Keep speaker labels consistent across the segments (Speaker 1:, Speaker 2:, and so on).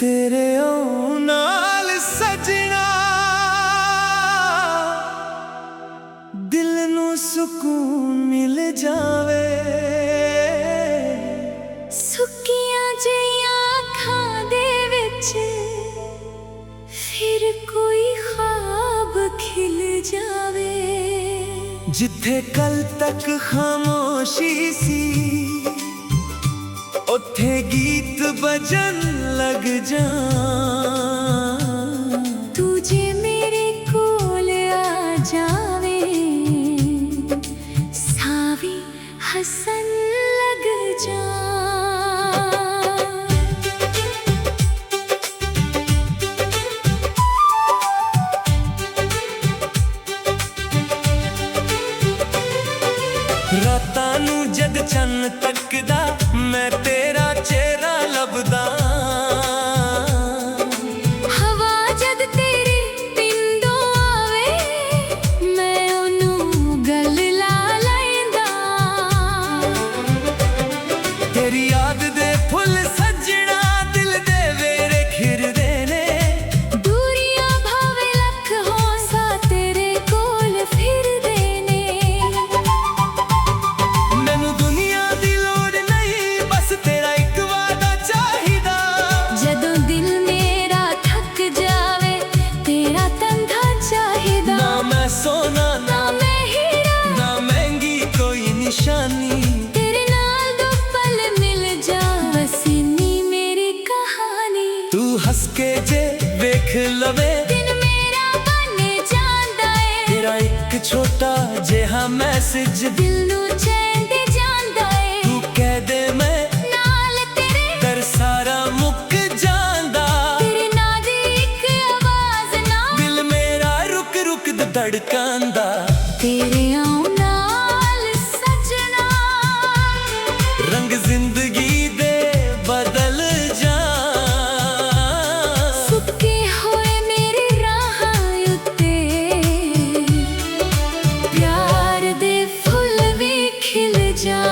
Speaker 1: तेरे आउण नाल सजना दिल नू सुकून मिल जावे।
Speaker 2: सुक्कियां जिहियां अखां दे विच फिर कोई ख्वाब खिल जावे।
Speaker 1: जिथे कल तक खामोशी सी उथे गीत बजन लग जा।
Speaker 2: तुझे मेरे कोल आ जावे सावी हसन लग जा।
Speaker 1: रातां नू जद चन्न तकदा मैं तेरा चेहरा लभदा।
Speaker 2: हवा जद तेरे पिंडों आवे मैं ओनू गल ला लैंदा।
Speaker 1: तेरी याद दे फुल सजना दिल दे वेरे खिरदे ने।
Speaker 2: दूरियां भावे लख हों सा तेरे कोल फिरदे ने।
Speaker 1: मैनू दुनिया दी लोड़ नहीं बस तेरा एक वादा चाहिदा।
Speaker 2: जदों दिल मेरा थक जावे तेरा तंधा चाहिदा।
Speaker 1: ना मैं सोना
Speaker 2: ना मैं हीरा
Speaker 1: ना महंगी कोई निशानी।
Speaker 2: तेरे नाल दो पल मिल जा बस इन्नी मेरी कहानी।
Speaker 1: तू हंस के जे वेख लवे
Speaker 2: दिन मेरा बने जांदा है।
Speaker 1: तेरा एक छोटा जिहा मैसेज
Speaker 2: दिल नू चैन दे जांदा है।
Speaker 1: तू कह दे मैं
Speaker 2: नाल तेरे
Speaker 1: कर सारा मुक जांदा।
Speaker 2: तेरे नां दी इक आवाज ना
Speaker 1: दिल मेरा रुक रुक धड़कांदा।
Speaker 2: तेरे आउण नाल सजना
Speaker 1: रंग जिंदगी दे बदल जा।
Speaker 2: सुक्के होए मेरे राहां उत्ते प्यार दे फुल भी खिल जा।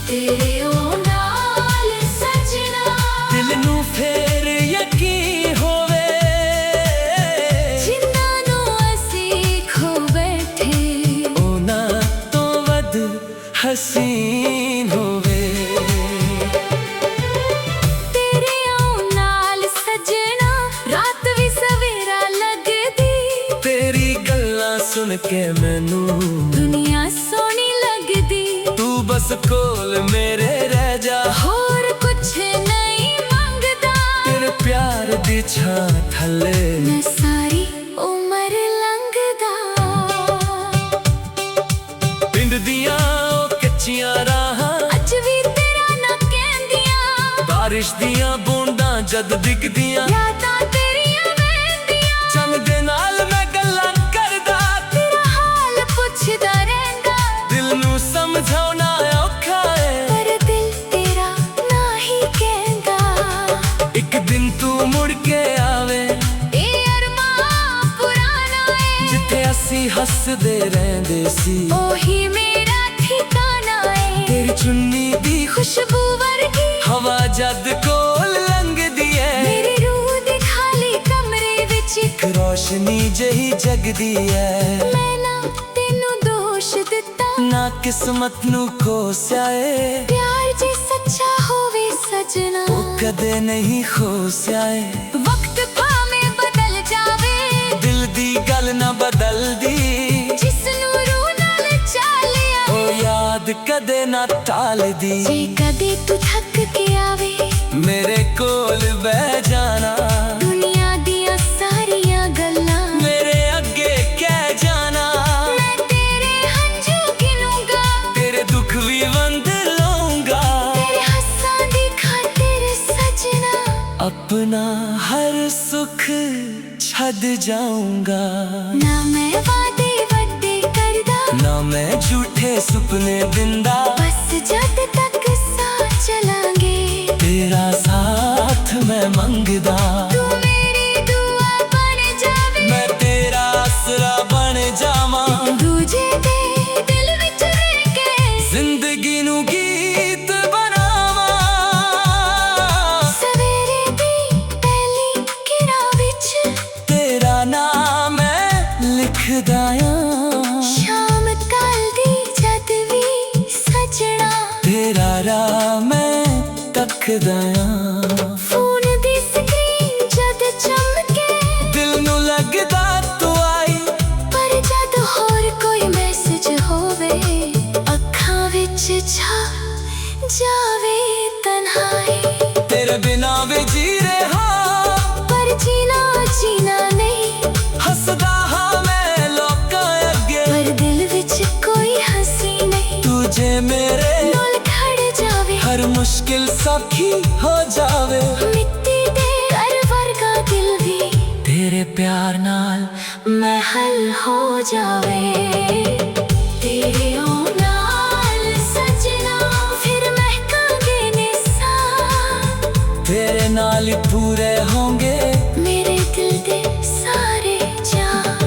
Speaker 2: तेरे आउण नाल सजना
Speaker 1: दिल नू फेर यकीन होवे
Speaker 2: जिन्हां नू असीं खो बैठे
Speaker 1: ओना तो वध हसीन होवे।
Speaker 2: तेरे आउण नाल सजना रात भी सवेरा लगदी।
Speaker 1: तेरी गल्लां सुन के मैनू
Speaker 2: दुनिया सोहनी लगदी।
Speaker 1: तू बस कोल मेरे रह जा।
Speaker 2: होर कुछ नहीं मंगदा
Speaker 1: तेरे प्यार दी छां थल्ले
Speaker 2: मैं सारी उम्र लंघदा।
Speaker 1: पिंड दियां ओ कच्चियां राहां
Speaker 2: अज भी तेरा ना कहंदियां।
Speaker 1: बारिश दियां बूंदां जद डिगदियां।
Speaker 2: यादां तेरियां वहंदियां।
Speaker 1: चंन दे नाल मैं गल्लां करदा।
Speaker 2: तेरा हाल पुछदा रहिंदा
Speaker 1: दिल नू समझाउणा औखा है
Speaker 2: पर दिल तेरा ना ही कहंदा।
Speaker 1: एक दिन तू मुड़ के आवे
Speaker 2: ए अरमां पुराना है
Speaker 1: जिथे असी हसदे रहंदे सी।
Speaker 2: ओही मेरा ठिकाना है।
Speaker 1: तेरी चुन्नी दी
Speaker 2: खुशबू वर्गी
Speaker 1: हवा जद कोल लंघदी है।
Speaker 2: मेरी रूह दे खाली कमरे विच
Speaker 1: एक रोशनी जही जगदी है।
Speaker 2: मैं ना तेनू दोष दिता
Speaker 1: ना किस्मत नू खोसिया है।
Speaker 2: प्यार जे सच्चा होवे सजना
Speaker 1: ओ कदे नहीं खोसिया है।
Speaker 2: वक्त भावें बदल जावे
Speaker 1: दिल दी गल ना बदल दी।
Speaker 2: जिसनू रूह नाल चालिया
Speaker 1: ओ याद कदे ना टाल दी।
Speaker 2: जे कदे तू थक के आवे
Speaker 1: मेरे कोल बह जाना।
Speaker 2: दुनिया दियां सारियां गल्लां
Speaker 1: मेरे अगे कह जाना।
Speaker 2: मैं तेरे हंझू गिनूंगा
Speaker 1: तेरे दुख भी वंड लूंगा।
Speaker 2: तेरे हस्सां दी खातिर सजना
Speaker 1: अपना हर सुख छद जाऊंगा।
Speaker 2: ना मैं वादे वड्डे करदा
Speaker 1: ना मैं झूठे सुपने दिंदा।
Speaker 2: बस जद तक साथ चलांगे
Speaker 1: तेरा साथ मैं मंगदा।
Speaker 2: तू मेरी दुआ बन जा।
Speaker 1: ਤੱਕਦਾ ਆਂ
Speaker 2: ਸ਼ਾਮ ਕੱਲ ਦੀ ਜਦ ਵੀ ਸਜਣਾ
Speaker 1: ਤੇਰਾ ਰਾਹ ਮੈਂ ਤੱਕਦਾ ਆਂ
Speaker 2: ਫੋਨ ਦੀ ਸਕਰੀਨ ਜਦ ਚਮਕੇ
Speaker 1: ਦਿਲ ਨੂੰ ਲੱਗਦਾ ਤੂੰ ਆਈ
Speaker 2: ਪਰ ਜਦ ਹੋਰ ਕੋਈ ਮੈਸੇਜ ਹੋਵੇ ਅੱਖਾਂ ਵਿੱਚ ਛਾ ਜਾਵੇ ਤਨਹਾਈ
Speaker 1: ਤੇਰੇ ਬਿਨਾਂ ਵੀ ਜੀ ਰਿਹਾ
Speaker 2: ਪਰ ਜੀਣਾ ਨਹੀਂ
Speaker 1: ਹੱਸਦਾ ਹਾਂ ਮੈਂ ਲੋਕਾਂ ਅੱਗੇ
Speaker 2: ਪਰ ਦਿਲ ਵਿੱਚ ਕੋਈ ਹੱਸੀ ਨਹੀਂ
Speaker 1: ਤੂੰ ਜੇ ਮੇਰੇ
Speaker 2: ਨਾਲ ਖੜ ਜਾਵੇ
Speaker 1: ਹਰ ਮੁਸ਼ਕਿਲ ਸੌਖੀ ਹੋ ਜਾਵੇ
Speaker 2: ਮਿੱਟੀ ਦੇ ਘਰ ਵਰਗਾ ਦਿਲ ਵੀ
Speaker 1: ਤੇਰੇ ਪਿਆਰ ਨਾਲ
Speaker 2: ਮਹਿਲ ਹੋ ਜਾਵੇ ਤੇਰੇ ਨਾਲ ਸਜਣਾ ਫਿਰ ਮਹਿਕਾਂਗੇ ਨਿਸਾਨ
Speaker 1: ਤੇਰੇ ਨਾਲ ਹੀ ਪੂਰੇ ਹੋਂਗੇ
Speaker 2: ਮੇਰੇ ਦਿਲ ਦੇ ਸਾਰੇ ਚਾਅ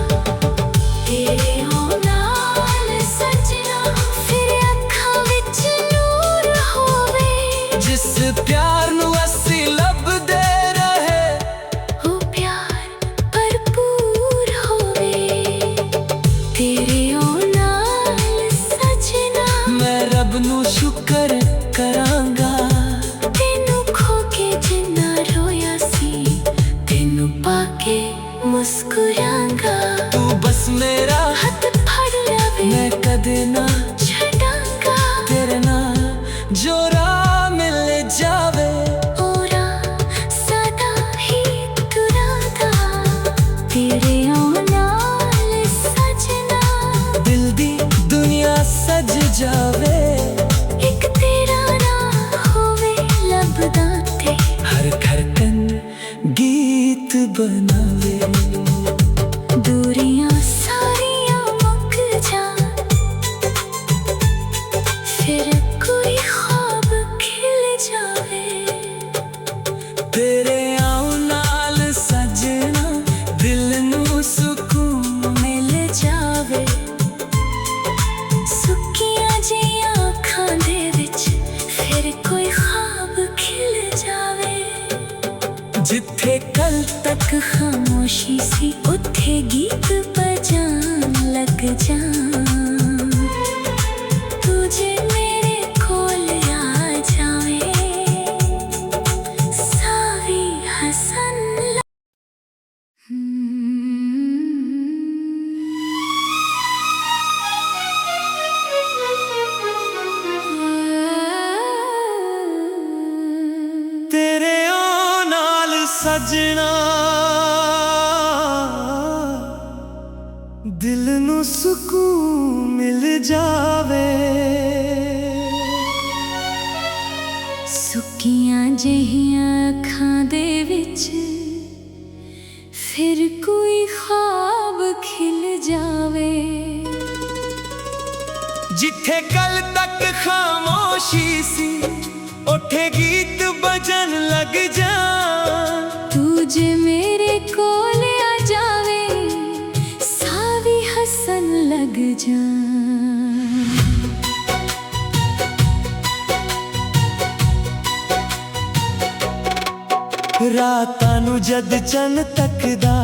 Speaker 2: ਤੇਰੇ ਨਾਲ ਸਜਣਾ ਫਿਰ ਅੱਖਾਂ ਵਿੱਚ ਨੂਰ ਹੋਵੇ
Speaker 1: ਜਿਸ ਪਿਆਰ ਨੂੰ ਅਸੀਂ ਲੱਭਦੇ ਰਹੇ
Speaker 2: ਉਹ ਪਿਆਰ ਭਰਪੂਰ ਹੋਵੇ ਤੇਰੇ ਨਾਲ ਸਜਣਾ
Speaker 1: ਮੈਂ ਰੱਬ ਨੂੰ ਸ਼ੁਕਰ ਕਰਾਂਗਾ
Speaker 2: ਤੈਨੂੰ ਖੋ ਕੇ ਜਿੰਨਾ ਰੋਇਆ ਸੀ ਤੈਨੂੰ ਪਾ ਕੇ ਮੁਸਕਰਾਂਗਾ
Speaker 1: ਤੂੰ ਬਸ ਮੇਰਾ
Speaker 2: ਹੱਥ ਫੜ ਲਵੇ
Speaker 1: ਮੈਂ ਕਦੇ ਨਾ
Speaker 2: ਛੱਡਾਂਗਾ
Speaker 1: ਤੇਰੇ ਨਾਲ ਜੋ ਰਾਹ ਮਿਲ ਜਾਵੇ
Speaker 2: ਔਰਾ ਸਦਾ ਹੀ ਤੁਰਾਂਗਾ ਤੇਰੇ ਨਾਲ ਸਜਣਾ
Speaker 1: ਦਿਲ ਦੀ ਦੁਨੀਆ ਸਜ ਜਾਵੇ
Speaker 2: ਇੱਕ ਤੇਰਾ ਨਾ ਹੋਵੇ ਲੱਭਦਾ ਤੇ
Speaker 1: ਹਰ ਧੜਕਨ ਗੀਤ ਬਣਾਵੇ
Speaker 2: ਦੂਰੀਆਂ ਸਾਰੀਆਂ ਮੁੱਕ ਜਾਣ ਫਿਰ ਕੋਈ ਖ਼ਾਬ ਖਿਲ ਜਾਵੇ
Speaker 1: ਤੇਰੇ ਆਉਣ ਨਾਲ ਸਜਣਾ ਦਿਲ ਨੂੰ ਸਕੂਨ
Speaker 2: ਮਿਲ ਜਾਵੇ ਸੁੱਕੀਆਂ ਜਿਹੀਆਂ ਅੱਖਾਂ ਦੇ ਵਿੱਚ ਫਿਰ ਕੋਈ ਖ਼ਾਬ ਖਿਲ ਜਾਵੇ
Speaker 1: ਜਿੱਥੇ ਕੱਲ
Speaker 2: ਤੱਕ ਖਾਮੋਸ਼ੀ ਸੀ ਉੱਥੇ ਗੀਤ ਬਜਾਨ ਲੱਗ ਜਾ ਤੂੰ ਜੇ ਮੇਰੇ ਕੋਲ ਆ ਜਾਵੇ ਸਾਵੀ ਹਸਨ
Speaker 1: ਤੇਰੇ ਆਉਣ ਨਾਲ ਸਜਣਾ ਦਿਲ ਨੂੰ ਸਕੂਨ ਮਿਲ ਜਾਵੇ
Speaker 2: ਸੁੱਕੀਆਂ ਜਿਹੀਆਂ ਅੱਖਾਂ ਦੇ ਵਿੱਚ ਫਿਰ ਕੋਈ ਖ਼ਾਬ ਖਿਲ ਜਾਵੇ
Speaker 1: ਜਿੱਥੇ ਕੱਲ ਤੱਕ ਖਾਮੋਸ਼ੀ ਸੀ ਉੱਥੇ ਗੀਤ ਬਜਣ ਲੱਗ ਜਾਣ
Speaker 2: ਤੂੰ ਜੇ ਮੇਰੇ ਕੋਲ ਆ ਜਾਵੇ ਸਾਵੀ ਹੱਸਣ ਲੱਗ ਜਾ
Speaker 1: ਰਾਤਾਂ ਨੂੰ ਜਦ ਚੰਨ ਤੱਕਦਾ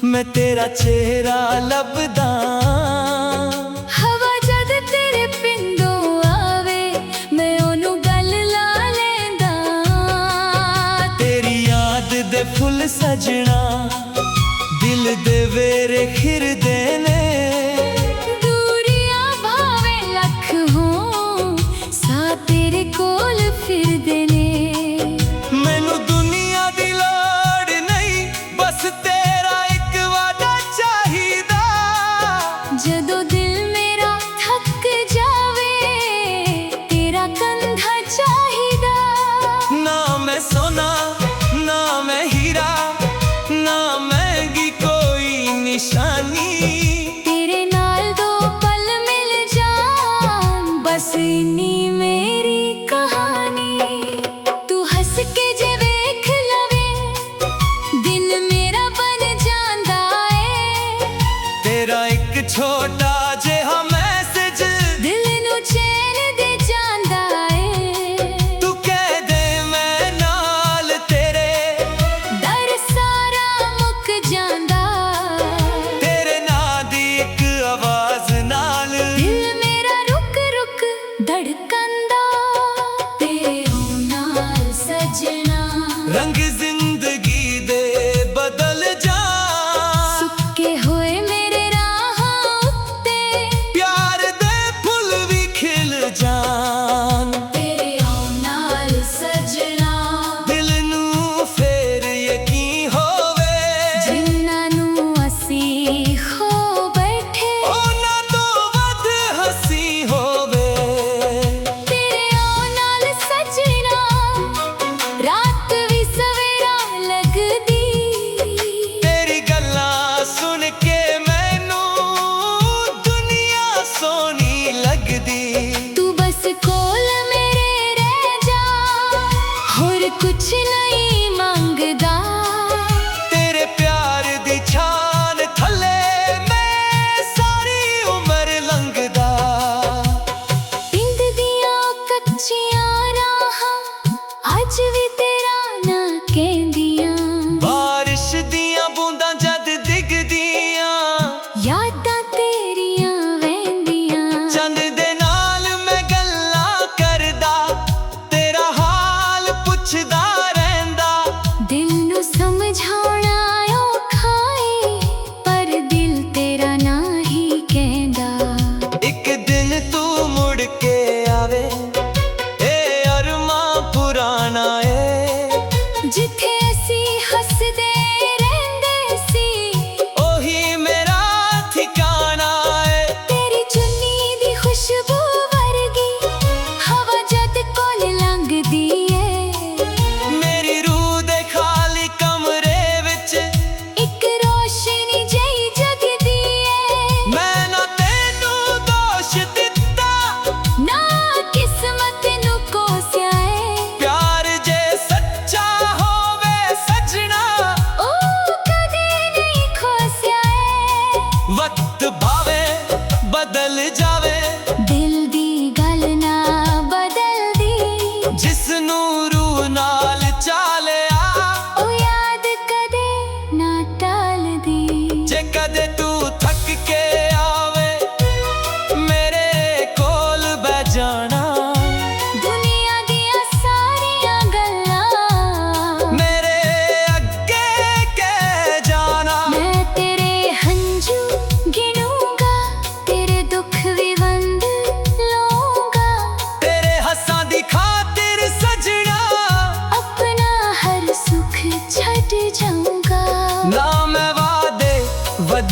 Speaker 1: ਮੈਂ ਤੇਰਾ ਚਿਹਰਾ ਲੱਭਦਾ
Speaker 2: ਹਵਾ ਜਦ ਤੇਰੇ ਪਿੰਡੋਂ ਆਵੇ ਮੈਂ ਉਹਨੂੰ ਗੱਲ ਲਾ ਲੈਂਦਾ
Speaker 1: ਤੇਰੀ ਯਾਦ ਦੇ ਫੁੱਲ ਸਜਣਾ ਦਿਲ ਦੇ ਵੇਰੇ ਖਿਰਦੇ ਨੇ
Speaker 2: ਦੂਰੀਆਂ ਭਾਵੇਂ ਲੱਖ ਹੋਣ ਸਾਹ ਤੇਰੇ ਕੋਲ ਫਿਰਦੇ ਨੇ
Speaker 1: ਮੈਨੂੰ ਦੁਨੀਆ ਦੀ ਲੋੜ ਨਹੀਂ ਬਸ ਤੇਰਾ ਇੱਕ ਵਾਦਾ ਚਾਹੀਦਾ
Speaker 2: ਜਦੋਂ ਦਿਲ ਮੇਰਾ ਥੱਕ ਜਾਵੇ ਤੇਰਾ ਕੰਧਾ ਚਾਹੀਦਾ
Speaker 1: ਨਾ ਮੈਂ ਸੋਨਾ ਨਾ ਮੈਂ ਹੀਰਾ ਨਾ ਮਹਿੰਗੀ ਕੋਈ ਨਿਸ਼ਾਨੀ
Speaker 2: ਤੇਰੇ ਨਾਲ ਦੋ ਪਲ ਮਿਲ ਜਾਣ ਬਸ ਇੰਨੀ ਮੇਰੀ ਕਹਾਣੀ ਤੂੰ ਹੱਸ ਕੇ ਜੇ ਵੇਖ ਲਵੇ ਦਿਲ ਮੇਰਾ ਬਣ ਜਾਂਦਾ ਏ
Speaker 1: ਤੇਰਾ ਇੱਕ ਛੋਟਾ ਜਿਹਾ ਮੈਸੇਜ
Speaker 2: ਦਿਲ ਨੂੰ ਚੈਨ ਦੇ ਜਾਂਦਾ ਏ
Speaker 1: ਤੂੰ ਕਹਿ ਦੇ ਮੈਂ ਨਾਲ ਤੇਰੇ
Speaker 2: ਦਰ ਸਾਰਾ ਮੁੱਕ ਜਾਂਦਾ
Speaker 1: ਤੇਰੇ ਨਾਂ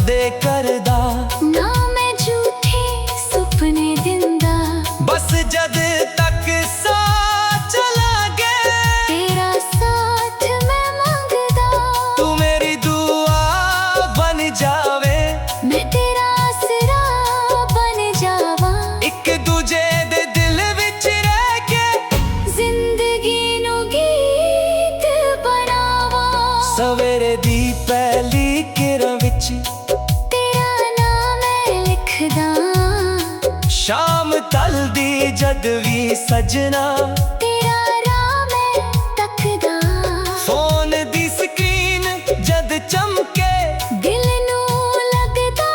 Speaker 1: वादे करदा
Speaker 2: ना मैं झूठे सुपने दिंदा
Speaker 1: बस जद तक साथ चला गए
Speaker 2: तेरा साथ मैं मंगदा
Speaker 1: तू मेरी दुआ बन जावे
Speaker 2: मैं तेरा आसरा बन जावा
Speaker 1: एक दूजे दे दिल विच रह के
Speaker 2: जिंदगी नू गीत बनावा
Speaker 1: सवेरे दी पहली किरण विच
Speaker 2: तेरा नाम मैं लिखदा
Speaker 1: शाम तलदी जद भी सजना
Speaker 2: तेरा राह मैं तकदा
Speaker 1: फोन दी स्क्रीन जद चमके
Speaker 2: दिल नू लगदा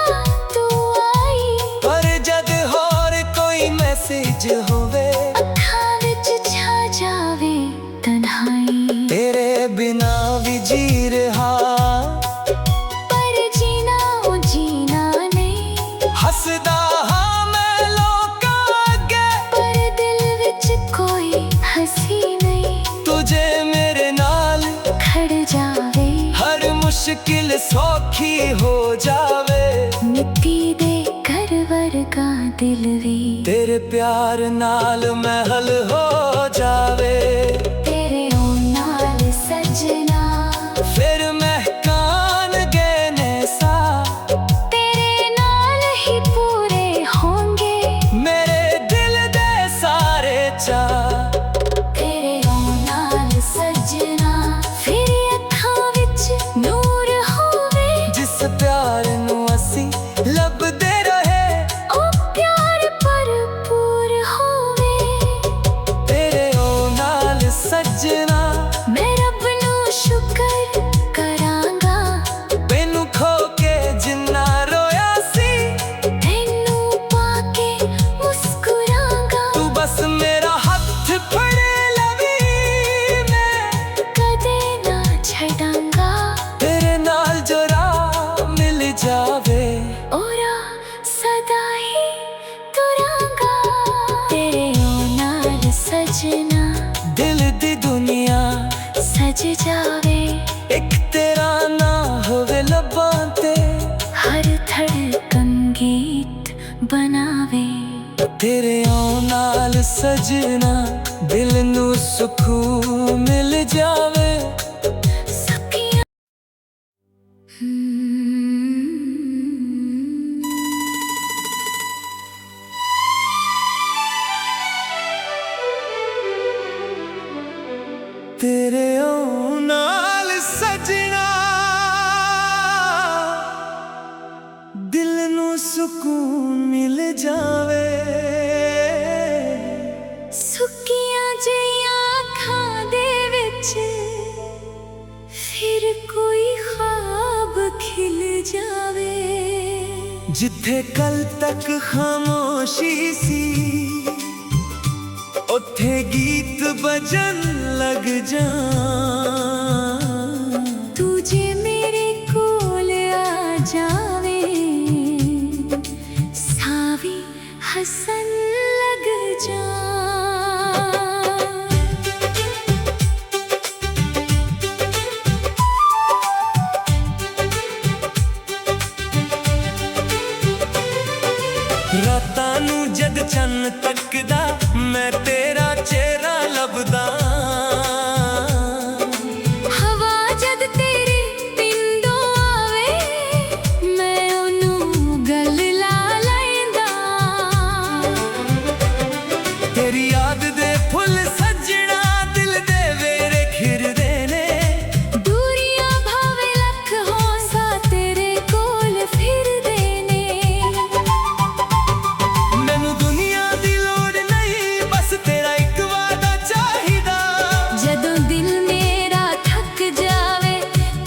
Speaker 2: तू आई
Speaker 1: पर जद होर कोई मैसेज होवे
Speaker 2: अखां विच छा जावे तन्हाई
Speaker 1: तेरे बिना भी जी रहा
Speaker 2: पर जीना ओ जीना नहीं
Speaker 1: हसदा हाँ मैं लोकां अगे
Speaker 2: पर दिल विच कोई हंसी नहीं
Speaker 1: तुझे मेरे नाल
Speaker 2: खड़ जावे
Speaker 1: हर मुश्किल सौखी हो जावे
Speaker 2: मिट्टी दे घर वर्गा दिल वी
Speaker 1: तेरे प्यार नाल महल हो जावे
Speaker 2: तेरे ओ नाल सजना
Speaker 1: फिर महकान गहने सा
Speaker 2: तेरे नाल ही पूरे होंगे
Speaker 1: मेरे दिल दे सारे चा
Speaker 2: तेरे ओ नाल सजना फिर अखां विच नूर होवे
Speaker 1: जिस प्यार नू असी लभदे रहे
Speaker 2: ओ प्यार भरपूर होवे
Speaker 1: तेरे ओ नाल सजना
Speaker 2: मैं रब नू शुक्र करांगा
Speaker 1: मैनू खो के जिन्ना रोया सी
Speaker 2: तैनू पाके मुस्कुरांगा
Speaker 1: तू बस मेरा हथ फड़ लवी मैं
Speaker 2: कदे ना छड़ांगा
Speaker 1: तेरे नाल जो राह मिल जावे
Speaker 2: ओरा सदा ही तुरांगा तेरे ओ नाल सजना
Speaker 1: दिल दी दुनिया
Speaker 2: सज जावे
Speaker 1: एक तेरा ना होवे लबां ते
Speaker 2: हर धड़कन गीत बनावे
Speaker 1: तेरे ओ नाल सजना दिल नू सुकून मिल जावे
Speaker 2: सखियां
Speaker 1: तेरे ओ नाल सजना दिल नू सुकून मिल जावे
Speaker 2: सुकियां जियां अखां दे विच फिर कोई ख्वाब खिल जावे
Speaker 1: जिथे कल तक खामोशी सी उथे गीत बजन लग जा
Speaker 2: तुझे मेरे कोल आ जावे सावी हसन लग जा
Speaker 1: रातां नू जद चन्न तकदा मैं तेरा चेहरा लभदा
Speaker 2: हवा जद तेरी पिंडों आवे मैं ओनू गल ला लैंदा
Speaker 1: तेरी याद दे फुल सजना दिल दे वेरे खिरदे ने
Speaker 2: दूरियां भावे लख होसा तेरे कोल फिर देने
Speaker 1: मैनू दुनिया दी लोड़ नहीं बस तेरा एक वादा चाहिदा
Speaker 2: जदों दिल मेरा थक जावे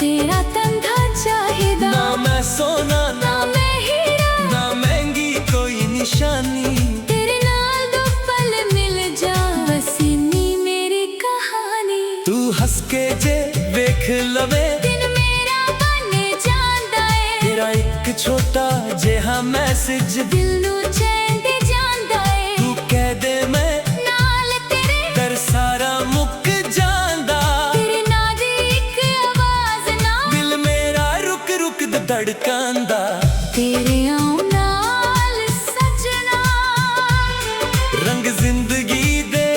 Speaker 2: तेरा तंधा चाहिदा
Speaker 1: ना मैं सोना
Speaker 2: ना मैं हीरा
Speaker 1: ना महंगी कोई निशानी
Speaker 2: तेरे नाल दो पल मिल जा बस इन्नी मेरी कहानी
Speaker 1: तू हंस के जे वेख लवे
Speaker 2: दिन मेरा बन जांदा है
Speaker 1: तेरा एक छोटा जिहा मैसेज
Speaker 2: दिल नू चैन दे जांदा है
Speaker 1: तू कह दे मैं
Speaker 2: नाल तेरे
Speaker 1: कर सारा मुक जांदा
Speaker 2: तेरे नाल दी इक आवाज ना
Speaker 1: दिल मेरा रुक रुक ਧੜਕਣ ਦਾ।
Speaker 2: ਤੇਰੇ ਆਉਣ ਨਾਲ ਸੱਜਣਾ
Speaker 1: ਰੰਗ ਜ਼ਿੰਦਗੀ ਦੇ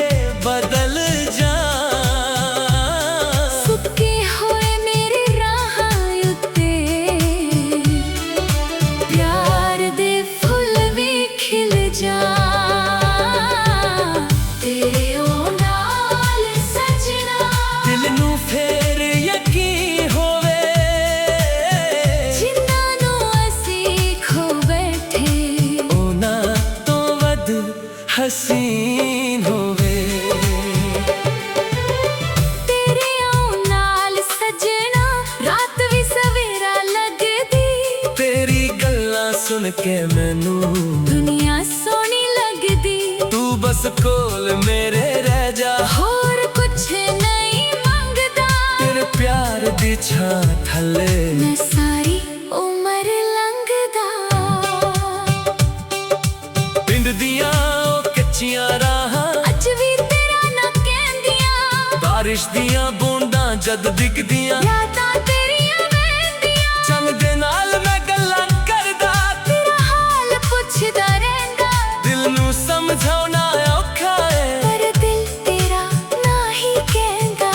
Speaker 1: ਬਦਲ ਜਾਣ।
Speaker 2: ਸੁੱਕੇ ਹੋਏ ਮੇਰੇ ਰਾਹਾਂ ਉੱਤੇ ਪਿਆਰ ਦੇ ਫੁੱਲ ਵੀ ਖਿਲ ਜਾਣ। ਤੇਰੇ ਆਉਣ ਨਾਲ ਸੱਜਣਾ
Speaker 1: ਦਿਲ ਨੂੰ ਫੇਰ ਯਕੀਨ ਹੋਵੇ
Speaker 2: ਜਿਨ੍ਹਾਂ ਨੂੰ ਅਸੀਂ ਖੋ ਬੈਠੇ
Speaker 1: ਉਹਨਾਂ ਤੋਂ ਵੱਧ ਹਸੀਨ ਹੋਵੇ।
Speaker 2: ਤੇਰੇ ਆਉਣ ਨਾਲ ਸੱਜਣਾ ਰਾਤ ਵੀ ਸਵੇਰਾ ਲੱਗਦੀ।
Speaker 1: ਤੇਰੀ ਗੱਲਾਂ ਸੁਣ ਕੇ ਮੈਨੂੰ
Speaker 2: ਦੁਨੀਆ ਸੋਹਣੀ ਲੱਗਦੀ।
Speaker 1: ਤੂੰ ਬਸ ਕੋਲ ਮੇਰੇ ਰਹਿ ਜਾ।
Speaker 2: ਹੋਰ ਕੁਛ ਨਹੀਂ ਮੰਗਦਾ
Speaker 1: ਤੇਰੇ ਪਿਆਰ ਦੀ ਛਾਂ ਥੱਲੇ
Speaker 2: ਮੈਂ ਸਾਰੀ ਉਮਰ ਲੰਘਦਾ।
Speaker 1: ਪਿੰਡ ਦੀਆਂ ਉਹ ਕੱਚੀਆਂ ਰਾਹਾਂ
Speaker 2: ਅੱਜ ਵੀ ਤੇਰਾ ਨਾ ਕਹਿੰਦੀਆਂ।
Speaker 1: ਬਾਰਿਸ਼ ਦੀਆਂ ਬੂੰਦਾਂ ਜਦ ਡਿੱਗਦੀਆਂ
Speaker 2: ਯਾਦਾਂ ਤੇਰੀਆਂ ਵਹਿੰਦੀਆਂ।
Speaker 1: ਚੰਨ ਦੇ ਨਾਲ ਮੈਂ ਗੱਲਾਂ ਕਰਦਾ।
Speaker 2: ਤੇਰਾ ਹਾਲ ਪੁੱਛਦਾ ਰਹਿੰਦਾ।
Speaker 1: ਦਿਲ ਨੂੰ ਸਮਝਾਉਣਾ ਔਖਾ ਏ
Speaker 2: ਪਰ ਦਿਲ ਤੇਰਾ ਨਾ ਹੀ ਕਹਿੰਦਾ।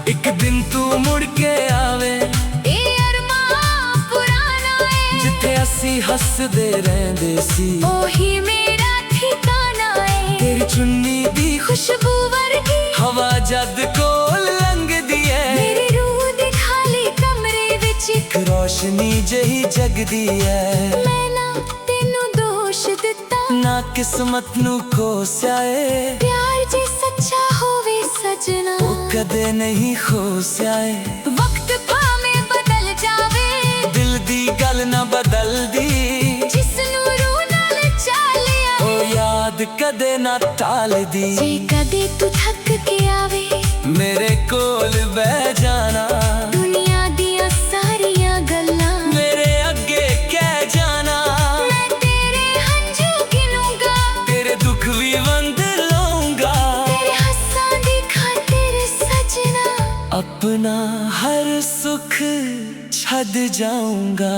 Speaker 1: ਇੱਕ ਦਿਨ ਤੂੰ ਮੁੜ ਕੇ ਆਵੇ
Speaker 2: ਇਹ ਅਰਮਾਂ ਪੁਰਾਣਾ ਏ
Speaker 1: ਜਿੱਥੇ ਅਸੀਂ ਹੱਸਦੇ ਰਹਿੰਦੇ ਸੀ।
Speaker 2: ਉਹੀ ਮੇਰਾ ਠਿਕਾਣਾ ਏ
Speaker 1: ਤੇਰੀ ਚੁੰਨੀ ਦੀ
Speaker 2: ਖੁਸ਼ਬੂ ਵਰਗੀ
Speaker 1: ਹਵਾ ਜਦ ਕੋਲ ਲੰਘਦੀ ਏ
Speaker 2: ਮੇਰੀ ਰੂਹ ਦੇ ਖਾਲੀ ਕਮਰੇ ਵਿੱਚ
Speaker 1: ਇੱਕ ਰੋਸ਼ਨੀ ਜਿਹੀ ਜਗਦੀ ਏ।
Speaker 2: ਮੈਂ ਨਾ ਤੈਨੂੰ ਦੋਸ਼ ਦਿੱਤਾ
Speaker 1: ਨਾ ਕਿਸਮਤ ਨੂੰ ਕੋਸਿਆ ਏ
Speaker 2: ਪਿਆਰ ਜੇ ਸੱਚਾ ਹੋਵੇ ਸੱਜਣਾ
Speaker 1: ਉਹ ਕਦੇ ਨਹੀਂ ਖੋਸਿਆ ਏ।
Speaker 2: ਵਕਤ ਭਾਵੇਂ ਬਦਲ ਜਾਵੇ
Speaker 1: ਦਿਲ ਦੀ ਗੱਲ ਨਾ ਬਦਲਦੀ
Speaker 2: ਜਿਸ ਨੂੰ ਰੂਹ ਨਾਲ ਚਾਲਿਆ
Speaker 1: ਉਹ ਯਾਦ ਕਦੇ ਨਾ ਟਾਲਦੀ।
Speaker 2: ਜੇ ਕਦੇ ਤੂੰ ਥੱਕ ਕੇ ਆਵੇ
Speaker 1: ਮੇਰੇ ਕੋਲ ਬਹਿ ਜਾਣਾ
Speaker 2: ਦੁਨੀਆ ਦੀਆਂ ਸਾਰੀਆਂ ਗੱਲਾਂ
Speaker 1: ਮੇਰੇ ਅੱਗੇ ਕਹਿ ਜਾਣਾ।
Speaker 2: ਮੈਂ ਤੇਰੇ ਹੰਝੂ ਗਿਣੂੰਗਾ
Speaker 1: ਤੇਰੇ ਦੁੱਖ ਵੀ ਵੰਡ ਲਊਂਗਾ।
Speaker 2: ਤੇਰੇ ਹੱਸਾਂ ਦੀ ਖਾਤਰ ਸੱਜਣਾ
Speaker 1: ਆਪਣਾ ਹਰ ਸੁੱਖ ਛੱਡ ਜਾਊਂਗਾ।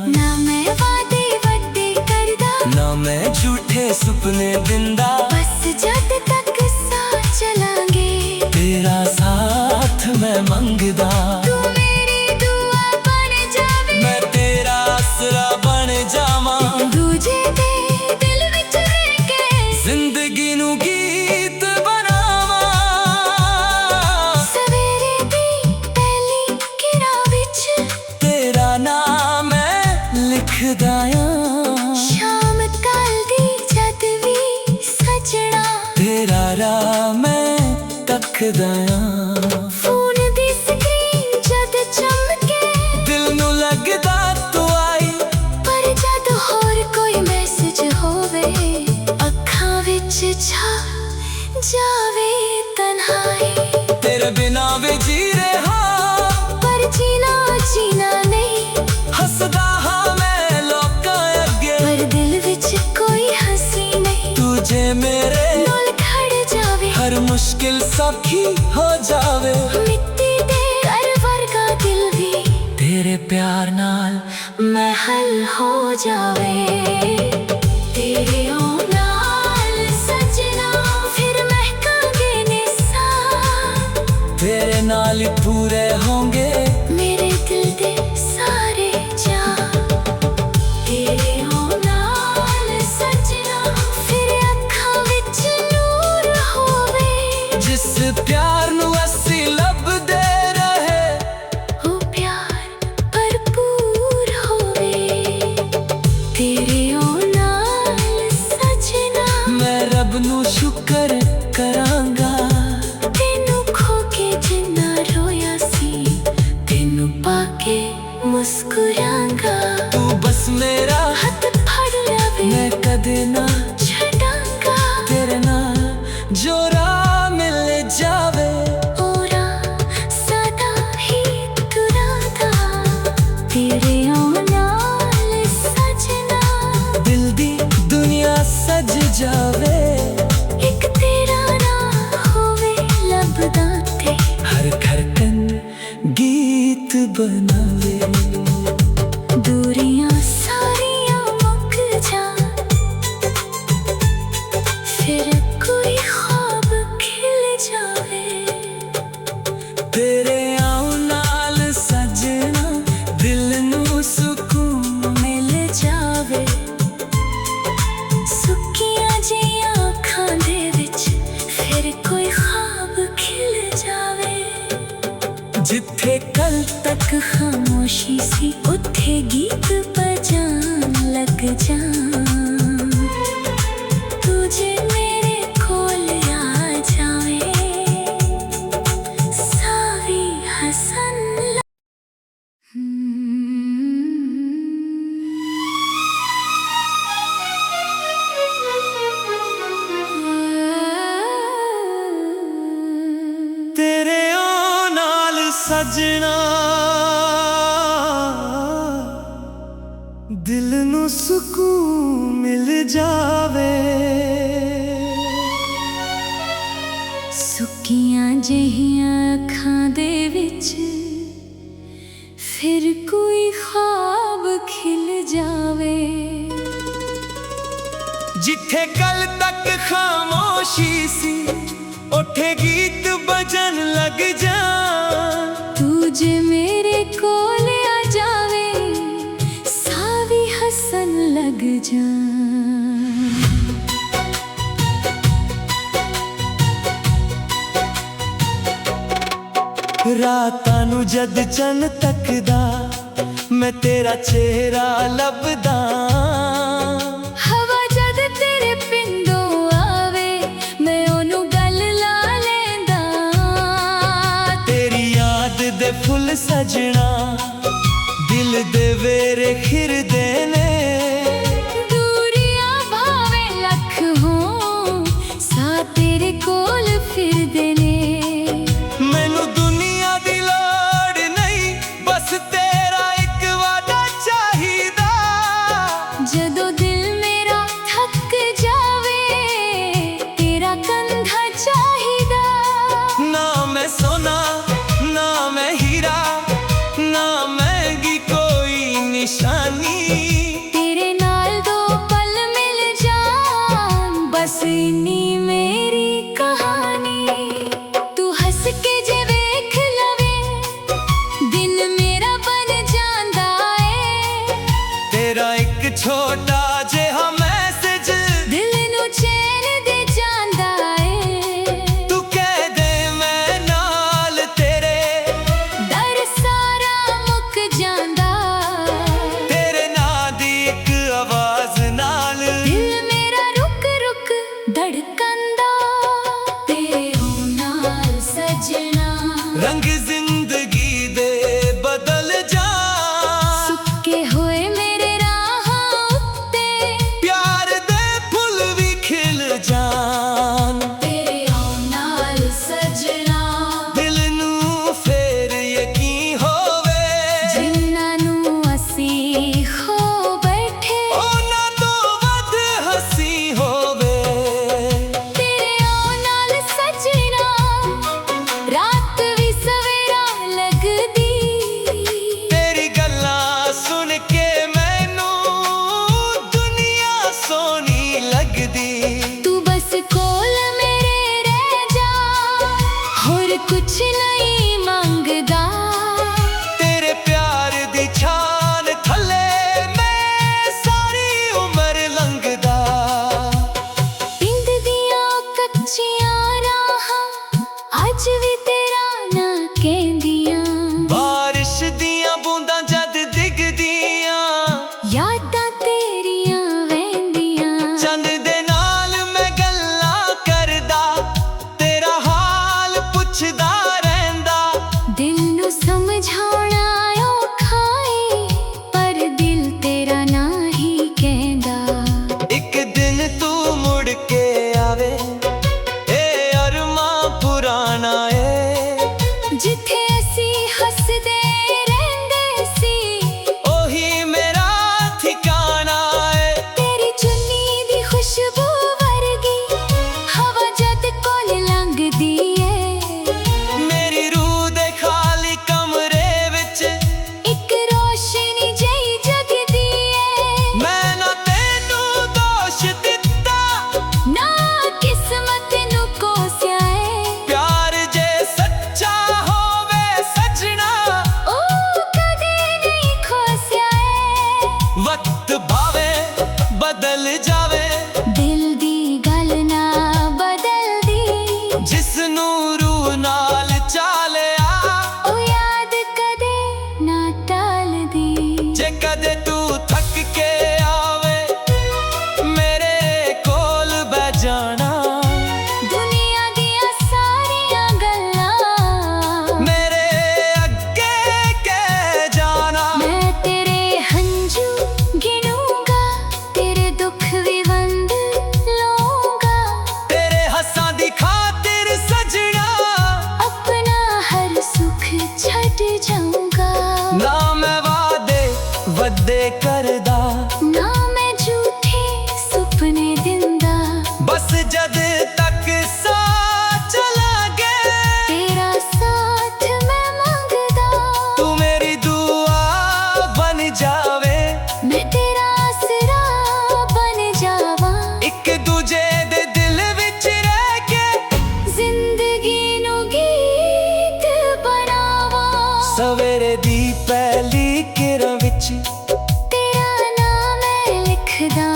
Speaker 2: ਨਾ ਮੈਂ ਵਾਅਦੇ ਵੱਡੇ ਕਰਦਾ
Speaker 1: ਨਾ ਮੈਂ ਝੂਠੇ ਸੁਪਨੇ ਦਿੰਦਾ।
Speaker 2: ਬਸ ਜਦ ਤੱਕ ਸਾਥ ਚਲਾਂਗੇ
Speaker 1: ਤੇਰਾ ਸਾਥ ਮੈਂ ਮੰਗਦਾ।
Speaker 2: ਤੂੰ ਮੇਰੀ ਦੁਆ ਬਣ ਜਾਵੇ
Speaker 1: ਮੈਂ ਤੇਰਾ ਆਸਰਾ ਬਣ ਜਾਵਾਂ।
Speaker 2: ਦੂਜੇ ਦੇ ਦਿਲ ਵਿੱਚ ਰਹਿ ਕੇ
Speaker 1: ਜ਼ਿੰਦਗੀ ਨੂੰ ਗੀਤ ਬਣਾਵਾਂ।
Speaker 2: ਸਵੇਰੇ ਦੀ ਪਹਿਲੀ ਕਿਰਾਂ ਵਿੱਚ
Speaker 1: ਤੇਰਾ ਨਾਮ ਮੈਂ ਲਿਖਦਾ ਆਂ।
Speaker 2: ਸ਼ਾਮ ਢਲਦੀ ਜਦ ਵੀ ਸੱਜਣਾ
Speaker 1: ਤੇਰਾ ਰਾਹ ਮੈਂ ਤੱਕਦਾ ਆਂ।
Speaker 2: ਫੋਨ ਦੀ ਸਕਰੀਨ ਜਦ ਚਮਕੇ
Speaker 1: ਦਿਲ ਨੂੰ ਲੱਗਦਾ ਤੂੰ ਆਈ
Speaker 2: ਪਰ ਜਦ ਹੋਰ ਕੋਈ ਮੈਸੇਜ ਹੋਵੇ ਅੱਖਾਂ ਵਿੱਚ ਛਾ ਜਾਵੇ ਤਨਹਾਈ।
Speaker 1: ਤੇਰੇ ਬਿਨਾਂ ਵੀ ਜੀ ਰਿਹਾ
Speaker 2: ਪਰ ਜੀਣਾ ਜੀਣਾ ਨਹੀਂ
Speaker 1: ਹੱਸਦਾ ਹਾਂ ਮੈਂ ਲੋਕਾਂ ਅੱਗੇ।
Speaker 2: ਪਰ ਦਿਲ ਵਿੱਚ ਕੋਈ ਹੱਸੀ ਨਹੀਂ
Speaker 1: ਤੂੰ ਜੇ ਮੇਰੇ
Speaker 2: ਨਾਲ ਖੜ ਜਾਵੇ
Speaker 1: ਹਰ ਮੁਸ਼ਕਿਲ ਸੌਖੀ ਹੋ ਜਾਵੇ।
Speaker 2: ਮਿੱਟੀ ਦੇ ਘਰ ਵਰਗਾ ਦਿਲ ਵੀ
Speaker 1: ਤੇਰੇ ਪਿਆਰ ਨਾਲ
Speaker 2: ਮਹਿਲ ਹੋ ਜਾਵੇ। ਤੇਰੇ ਆਉਣ ਨਾਲ ਸੱਜਣਾ ਫਿਰ ਮਹਿਕਾਂਗੇ ਨਿਸਾਨ।
Speaker 1: ਤੇਰੇ ਨਾਲ ਹੀ ਪੂਰੇ ਹੋਂਗੇ
Speaker 2: ਮੇਰੇ ਦਿਲ ਦੇ ਸਾਰੇ ਜਾਨ। ਤੇਰੇ ਆਉਣ ਨਾਲ ਸੱਜਣਾ ਫਿਰ ਅੱਖਾਂ ਵਿੱਚ ਨੂਰ ਹੋਵੇ।
Speaker 1: ਜਿਸ ਪਿਆਰ ਨੂੰ ਅਸੀਂ ਲੱਭਦੇ ਰਹੇ
Speaker 2: ਉਹ ਪਿਆਰ ਭਰਪੂਰ ਹੋਵੇ। ਤੇਰੇ ਆਉਣ ਨਾਲ ਸੱਜਣਾ
Speaker 1: ਮੈਂ ਰੱਬ ਨੂੰ ਸ਼ੁਕਰ ਕਰਾਂਗਾ।
Speaker 2: ਤੈਨੂੰ ਖੋ ਕੇ ਜਿੰਨਾ ਰੋਇਆ ਸੀ ਤੈਨੂੰ ਪਾ ਕੇ ਮੁਸਕਰਾਂਗਾ।
Speaker 1: ਤੂੰ ਬਸ ਮੇਰਾ
Speaker 2: ਹੱਥ ਫੜ ਲਵੇ
Speaker 1: ਮੈਂ ਕਦੇ ਨਾ
Speaker 2: ਛੱਡਾਂਗਾ।
Speaker 1: ਤੇਰੇ ਨਾਲ ਜੋ ਰਾਹ ਮਿਲ ਜਾਵੇ।
Speaker 2: ਔਰਾ ਸਦਾ ਹੀ ਤੁਰਾਂਗਾ। ਤੇਰੇ ਆਉਣ ਨਾਲ ਸੱਜਣਾ
Speaker 1: ਦਿਲ ਦੀ ਦੁਨੀਆ ਸਜ ਜਾਵੇ।
Speaker 2: ਇੱਕ ਤੇਰਾ ਨਾ ਹੋਵੇ ਲੱਭਦਾ ਤੇ
Speaker 1: ਹਰ ਧੜਕਨ ਗੀਤ बनावे।
Speaker 2: तक खामोशी सी उठे गीत बजान लग जा तुझे मेरे कोल आ जाए सारी हसन
Speaker 1: तेरे ओ नाल सजना दिल नू सुकून मिल जावे
Speaker 2: सुक्कियां जहियां अखां दे विच फिर कोई ख्वाब खिल जावे
Speaker 1: जिथे कल तक खामोशी सी उठे गीत बजन लग जा
Speaker 2: तुझे मेरे कोल आ जावे सावी हसन लग जा
Speaker 1: रातां नू जद चन तकदा मैं तेरा चेहरा लभदा
Speaker 2: हवा जद तेरे पिंडों आवे मैं ओनू गल ला लेंदा
Speaker 1: तेरी याद दे फुल सजना दिल दे वेरे खिरदे ने
Speaker 2: दूरियां भावे लख हों सा तेरे कोल फिरदे ने
Speaker 1: मैनू दुनिया दी लोड़ नहीं बस तेरा एक वादा चाहिदा
Speaker 2: जदों दिल मेरा थक जावे तेरा कंधा चाहिदा
Speaker 1: ना मैं सोना ना मैं हीरा ना महंगी कोई निशानी
Speaker 2: तेरे नाल दो पल मिल जान बस इन्नी मेरी कहानी तू हंस के जे वेख लवे दिन मेरा बन जांदा है
Speaker 1: तेरा एक छोटा जिहा मैसेज
Speaker 2: दिल नू चैन दे जांदा है
Speaker 1: तू कह दे मैं नाल तेरे
Speaker 2: डर सारा मुक जांदा
Speaker 1: तेरे नां दी एक आवाज नाल
Speaker 2: दिल मेरा रुक रुक धड़कंदा तेरे नाल सजना
Speaker 1: रंग जिंदगी दे बदल जा
Speaker 2: सुक्के होए मेरे राहां उत्ते
Speaker 1: प्यार दे फुल भी खिल जान
Speaker 2: तेरे नाल सजना
Speaker 1: दिल नू फेर यकीन होवे
Speaker 2: जिन्ना नू असी खो बैठे
Speaker 1: ਉਹਨਾਂ ਤੋਂ ਵੱਧ ਹੱਸੀ ਹੋਵੇ
Speaker 2: तेरे नाल सजना रात भी सवेरा लगदी
Speaker 1: ਤੇਰੀ ਗੱਲਾਂ ਸੁਣ ਕੇ ਮੈਨੂੰ ਦੁਨੀਆ ਸੋਹਣੀ ਲੱਗਦੀ
Speaker 2: तू बस कोल मेरे रह जा होर कुछ नहीं मंगदा
Speaker 1: ਤੇਰੇ ਪਿਆਰ ਦੀ ਛਾਨ ਥੱਲੇ ਮੈਂ ਸਾਰੀ ਉਮਰ ਲੰਘਦਾ
Speaker 2: पिंड दियां कच्चियां राहां अज भी तेरा ना कहंदियां
Speaker 1: ਬਾਰਿਸ਼ ਦੀਆਂ ਬੂੰਦਾਂ ਜਦ ਡਿੱਗਦੀਆਂ
Speaker 2: यादां तेरियां वैंदियां
Speaker 1: ਚੰਦ ਦੇ ਨਾਲ ਮੈਂ ਗੱਲਾਂ ਕਰਦਾ ਤੇਰਾ ਹਾਲ ਪੁੱਛਦਾ ਰਹਿੰਦਾ
Speaker 2: दिल नू समझाउणा औखा ऐ पर दिल तेरा ना ही कहंदा
Speaker 1: ਇੱਕ ਦਿਨ ਤੂੰ ਮੁੜ ਕੇ ਆਵੇ ਇਹ ਅਰਮਾਂ ਪੁਰਾਣਾ ਏ
Speaker 2: जिथे असी हसदे रहिंदे सी
Speaker 1: ਉਹੀ ਮੇਰਾ ਠਿਕਾਣਾ ਏ
Speaker 2: तेरी चुन्नी दी खुशबू वर्गी हवा जद कोल लंघदी ऐ
Speaker 1: ਮੇਰੀ ਰੂਹ ਦੇ ਖਾਲੀ ਕਮਰੇ ਵਿੱਚ
Speaker 2: एक रोशनी जई जगदी ऐ
Speaker 1: ਮੈਂ ਨਾ ਤੈਨੂੰ ਦੋਸ਼ ਦਿੱਤਾ
Speaker 2: ना किस्मत नू कोसिया ऐ
Speaker 1: ਪਿਆਰ ਜੇ ਸੱਚਾ ਹੋਵੇ ਸਜਣਾ
Speaker 2: ओ कदे नहीं खोसिया ऐ
Speaker 1: ਵਕਤ ਭਾਵੇ ਬਦਲ ਜਾਵੇ
Speaker 2: दिल दी गल ना बदलदी
Speaker 1: ਜਿਸ ਨੂੰ ਰੂਹ ਨਾਲ ਚਾਲਿਆ
Speaker 2: ओ याद कदे
Speaker 1: कदे तू थक के आवे मेरे कोल बह जाना
Speaker 2: दुनिया दियां सारियां गल्लां
Speaker 1: मेरे अग्गे कह जाना
Speaker 2: मैं तेरे हंझू गिनूंगा तेरे दुख भी वंड लूंगा
Speaker 1: तेरे हस्सां दी खातिर सजना
Speaker 2: अपना हर सुख छड़ जाऊंगा
Speaker 1: ना मैं वादे वड्डे करदा
Speaker 2: ना मैं झूठे सुपने दिंदा
Speaker 1: बस जद तक सा चला गए
Speaker 2: तेरा साथ मैं मंगदा
Speaker 1: तू मेरी दुआ बन जावे
Speaker 2: मैं तेरा आसरा बन जावा
Speaker 1: एक दूजे दे दिल विच रह के
Speaker 2: जिंदगी नू गीत बनावा
Speaker 1: सवेरे दी पहली किरण विच
Speaker 2: तेरा नाम मैं लिखदा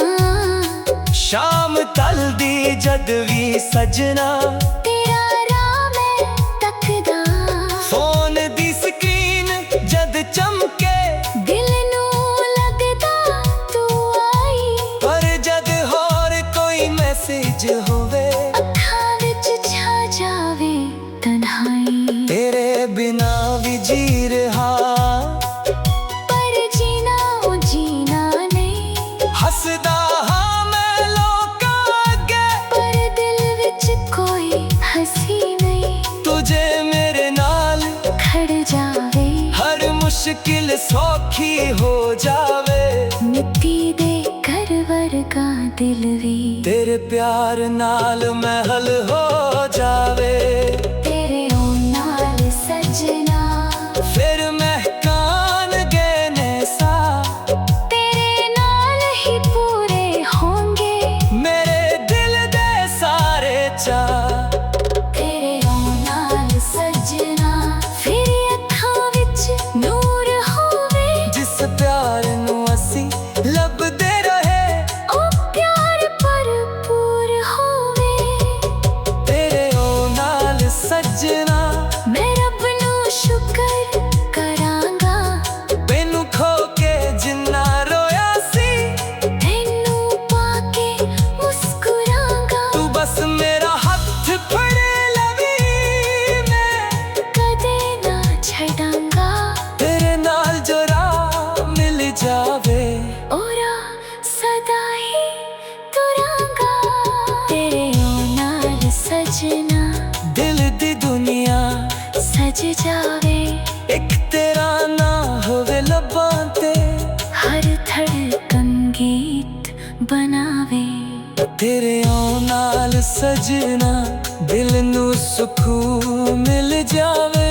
Speaker 1: शाम तलदी जद भी सजना
Speaker 2: तेरा राह मैं तकदा
Speaker 1: फोन दी स्क्रीन जद चमके
Speaker 2: दिल नू लगदा तू आई
Speaker 1: पर जद होर कोई मैसेज होवे
Speaker 2: अखां विच छा जावे तन्हाई
Speaker 1: तेरे बिना भी जी रहा
Speaker 2: पर जीना ओ जीना नहीं
Speaker 1: हसदा हाँ मैं लोकां अगे
Speaker 2: पर दिल विच कोई हंसी नहीं
Speaker 1: तुझे मेरे नाल
Speaker 2: खड़ जावे
Speaker 1: हर मुश्किल सौखी हो जावे
Speaker 2: मिट्टी दे घर वर्गा दिल वी
Speaker 1: तेरे प्यार नाल महल हो जावे
Speaker 2: तेरे ओ नाल सजना
Speaker 1: फिर महकान गहने सा
Speaker 2: तेरे नाल ही पूरे होंगे
Speaker 1: मेरे दिल दे सारे चा
Speaker 2: तेरे ओ नाल सजना फिर अखां विच नूर होवे
Speaker 1: जिस प्यार नू असी लभदे रहे
Speaker 2: ओ प्यार भरपूर होवे
Speaker 1: तेरे ओ नाल सजना
Speaker 2: मैं रब नू शुक्र करांगा
Speaker 1: मैनू खो के जिन्ना रोया सी
Speaker 2: तैनू पाके मुस्कुरांगा
Speaker 1: तू बस मेरा हथ फड़े लवी मैं
Speaker 2: कदे ना छड़ांगा
Speaker 1: तेरे नाल जो राह मिल जावे
Speaker 2: ओरा सदा ही तुरांगा तेरे ओ नाल सजना
Speaker 1: दिल दी दुनिया
Speaker 2: सज जावे
Speaker 1: एक तेरा ना होवे लबां ते
Speaker 2: हर धड़कन गीत बनावे
Speaker 1: तेरे ओ नाल सजना दिल नू सुकून मिल जावे